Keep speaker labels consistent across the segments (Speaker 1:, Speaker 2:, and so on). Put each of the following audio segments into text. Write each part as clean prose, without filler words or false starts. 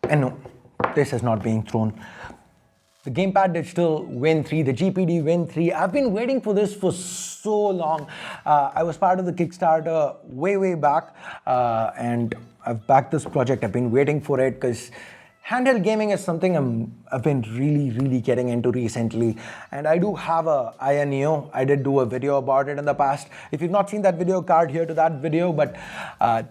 Speaker 1: And no, this is not being thrown. The Gamepad Digital Win 3, the GPD Win 3. I've been waiting for this for so long. I was part of the Kickstarter way back, and I've backed this project. I've been waiting for it because handheld gaming is something I've been really getting into recently. And I do have a Aya Neo. I did do a video about it in the past. If you've not seen that video, card here to that video. But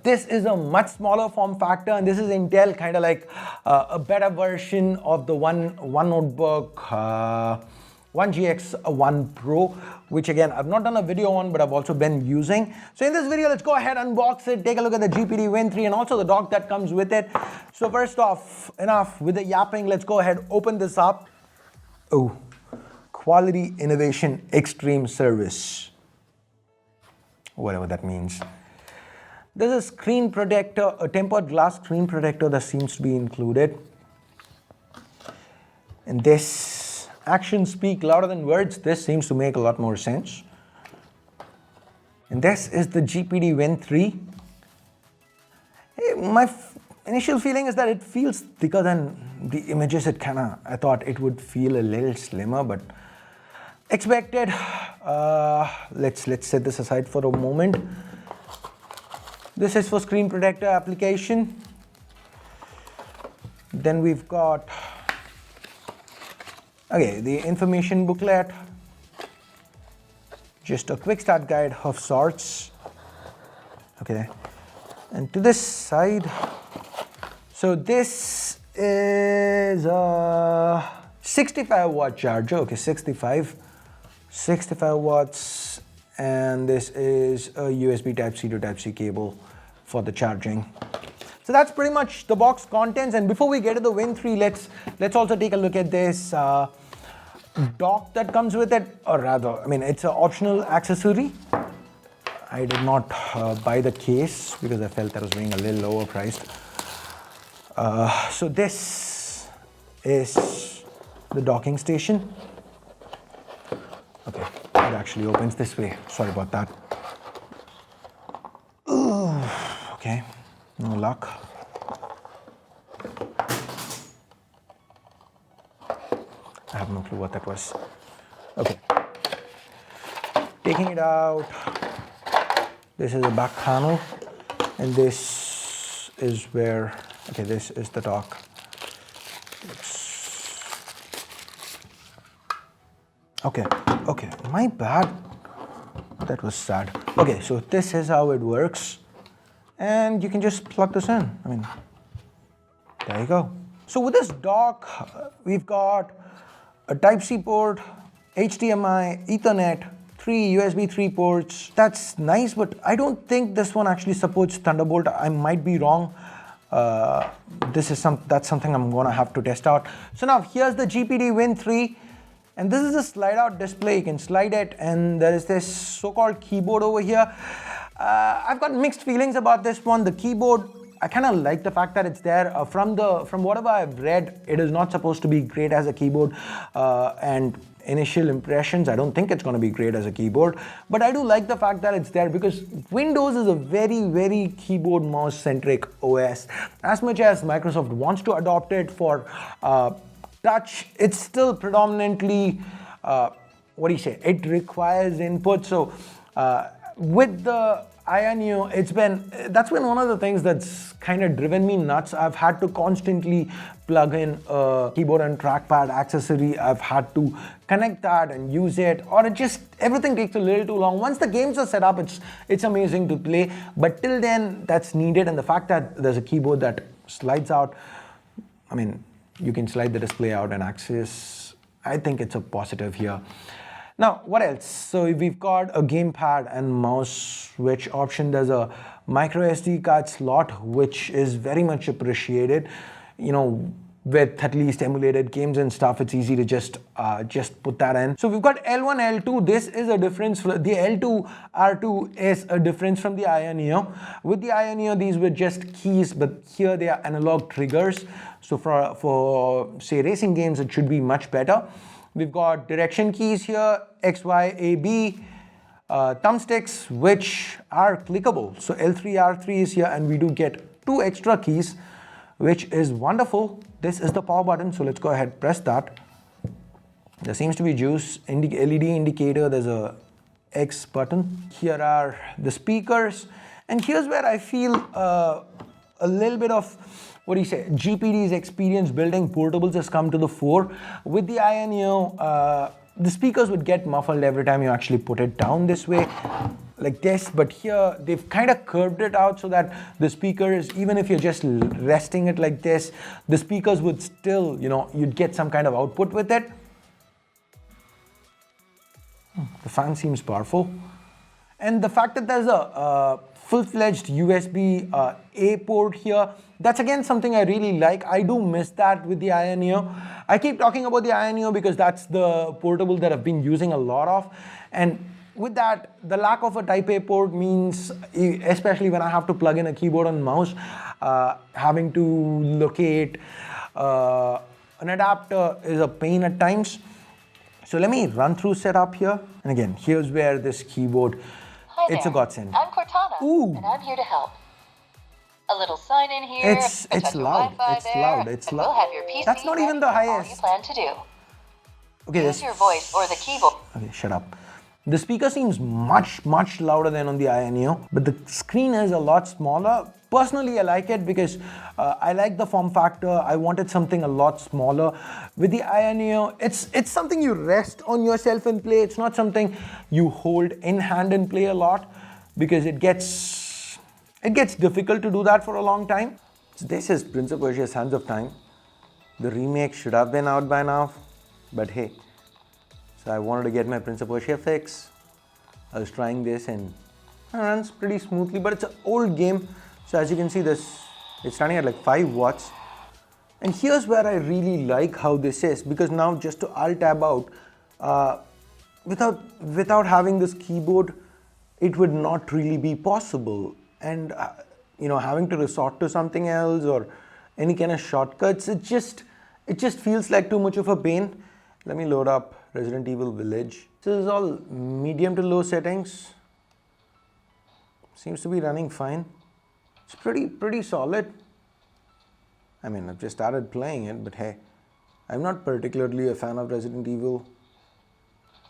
Speaker 1: this is a much smaller form factor, and this is Intel kind of like a better version of the one notebook, One GX One Pro, which again, I've not done a video on, but I've also been using. So in this video, let's go ahead, unbox it, take a look at the GPD Win 3 and also the dock that comes with it. So first off, enough with the yapping, let's go ahead, open this up. Oh, quality, innovation, extreme service. Whatever that means. There's a screen protector, a tempered glass screen protector that seems to be included. And this, actions speak louder than words. This seems to make a lot more sense. And this is the GPD Win 3. My initial feeling is that it feels thicker than the images. I thought it would feel a little slimmer, but expected. Let's set this aside for a moment. This is for screen protector application. Then we've got the information booklet, just a quick start guide of sorts. Okay, and to this side, so this is a 65-watt charger. Okay, 65 watts, and this is a USB Type-C to Type-C cable for the charging. So that's pretty much the box contents. And before we get to the Win 3, let's also take a look at this dock that comes with it, or rather, I mean, it's an optional accessory. I did not buy the case because I felt that was being a little overpriced. So this is the docking station. Okay, it actually opens this way. Sorry about that. Ooh, okay. No luck. I have no clue what that was. Okay. Taking it out. This is a back panel. And this is where, okay, this is the dock. Okay, my bad. That was sad. Okay, so this is how it works. And you can just plug this in. I mean, there you go. So with this dock, we've got a Type-C port, HDMI, Ethernet, 3 USB 3 ports. That's nice, but I don't think this one actually supports Thunderbolt. I might be wrong. That's something I'm gonna have to test out. So now here's the GPD Win 3. And this is a slide-out display. You can slide it, and there is this so-called keyboard over here. I've got mixed feelings about this one. The keyboard, I kind of like the fact that it's there. From whatever I've read, it is not supposed to be great as a keyboard. And initial impressions, I don't think it's going to be great as a keyboard. But I do like the fact that it's there because Windows is a very keyboard mouse centric OS. As much as Microsoft wants to adopt it for touch, it's still predominantly, it requires input. So with the Aya Neo, that's been one of the things that's kind of driven me nuts. I've had to constantly plug in a keyboard and trackpad accessory. I've had to connect that and use it, or everything takes a little too long. Once the games are set up, it's amazing to play, but till then, that's needed. And the fact that there's a keyboard that slides out, I mean, you can slide the display out and access. I think it's a positive here. Now, what else? So we've got a gamepad and mouse switch option. There's a micro SD card slot, which is very much appreciated. You know, with at least emulated games and stuff, it's easy to just put that in. So we've got L1, L2. This is a difference. The L2, R2 is a difference from the Aya Neo. With the Aya Neo, these were just keys, but here they are analog triggers. So for say racing games, it should be much better. We've got direction keys here, X, Y, A, B, thumbsticks, which are clickable. So L3, R3 is here, and we do get 2 extra keys. which is wonderful. This is the power button, so let's go ahead, press that. There seems to be juice, LED indicator, there's a X button. Here are the speakers, and here's where I feel a little bit of, what do you say, GPD's experience building portables has come to the fore. With the INEO, the speakers would get muffled every time you actually put it down this way, like this, but here they've kind of curved it out so that the speakers, even if you're just resting it like this, the speakers would still, you'd get some kind of output with it. The fan seems powerful. And the fact that there's a full-fledged USB-A port here, that's again something I really like. I do miss that with the INEO. I keep talking about the INEO because that's the portable that I've been using a lot of. And with that, the lack of a Type-A port means, especially when I have to plug in a keyboard and mouse, having to locate an adapter is a pain at times. So let me run through setup here. And again, here's where this keyboard, it's a godsend.
Speaker 2: I'm Cortana, and I'm here to help. A little sign in here.
Speaker 1: It's loud. It's loud.
Speaker 2: We'll have your PC
Speaker 1: That's not even the highest.
Speaker 2: All you plan to do.
Speaker 1: Okay,
Speaker 2: Use your voice or the keyboard.
Speaker 1: Okay, shut up. The speaker seems much louder than on the INEO, but the screen is a lot smaller. Personally, I like it because I like the form factor. I wanted something a lot smaller. With the INEO, it's something you rest on yourself and play. It's not something you hold in hand and play a lot, because it gets difficult to do that for a long time. So this is Prince of Persia: Sands of Time. The remake should have been out by now, but hey. So I wanted to get my Prince of Persia fix. I was trying this and it runs pretty smoothly, but it's an old game. So as you can see, it's running at like 5 watts. And here's where I really like how this is, because now just to alt tab out, without having this keyboard, it would not really be possible. And having to resort to something else or any kind of shortcuts, it just feels like too much of a pain. Let me load up Resident Evil Village. This is all medium to low settings. Seems to be running fine. It's pretty solid. I mean, I've just started playing it, but hey, I'm not particularly a fan of Resident Evil.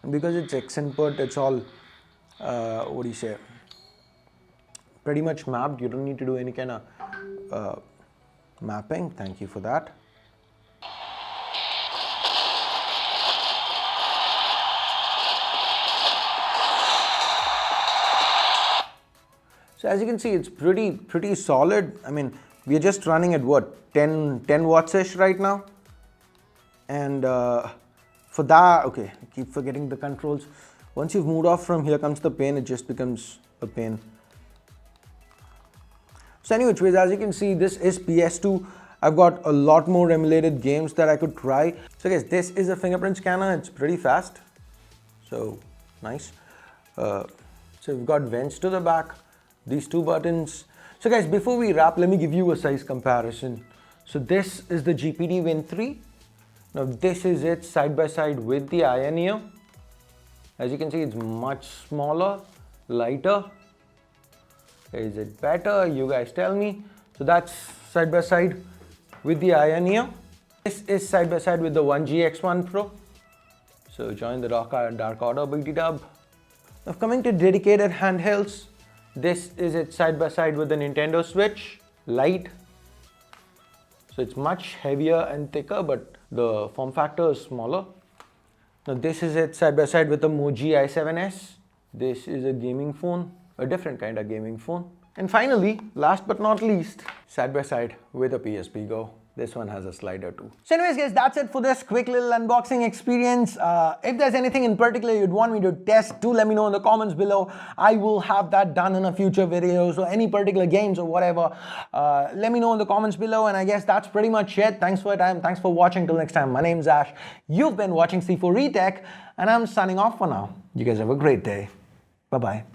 Speaker 1: And because it's X input, it's all, what do you say, pretty much mapped. You don't need to do any kind of mapping. Thank you for that. So as you can see, it's pretty solid. I mean, we are just running at what, 10 watts-ish right now. And for that, okay, I keep forgetting the controls. Once you've moved off from here comes the pain, it just becomes a pain. So anyways, as you can see, this is PS2. I've got a lot more emulated games that I could try. So guys, this is a fingerprint scanner. It's pretty fast. So nice. So we've got vents to the back. These 2 buttons. So guys, before we wrap, let me give you a size comparison. So this is the GPD Win 3. Now this is it side by side with the INEO. As you can see, it's much smaller, lighter. Is it better? You guys tell me. So that's side by side with the INEO. This is side by side with the 1GX1 Pro. So join the Dark Order BT Dub. Now coming to dedicated handhelds, this is it side by side with the Nintendo Switch Lite. So it's much heavier and thicker, but the form factor is smaller. Now this is it side by side with the Mhz i7s. This is a gaming phone, a different kind of gaming phone. And finally, last but not least, side by side with a PSP Go. This one has a slider too. So anyways guys, that's it for this quick little unboxing experience. If there's anything in particular you'd want me to test, do let me know in the comments below. I will have that done in a future video. So any particular games or whatever, let me know in the comments below. And I guess that's pretty much it. Thanks for your time. Thanks for watching. Till next time, my name's Ash. You've been watching C4 Retech, and I'm signing off for now. You guys have a great day. Bye-bye.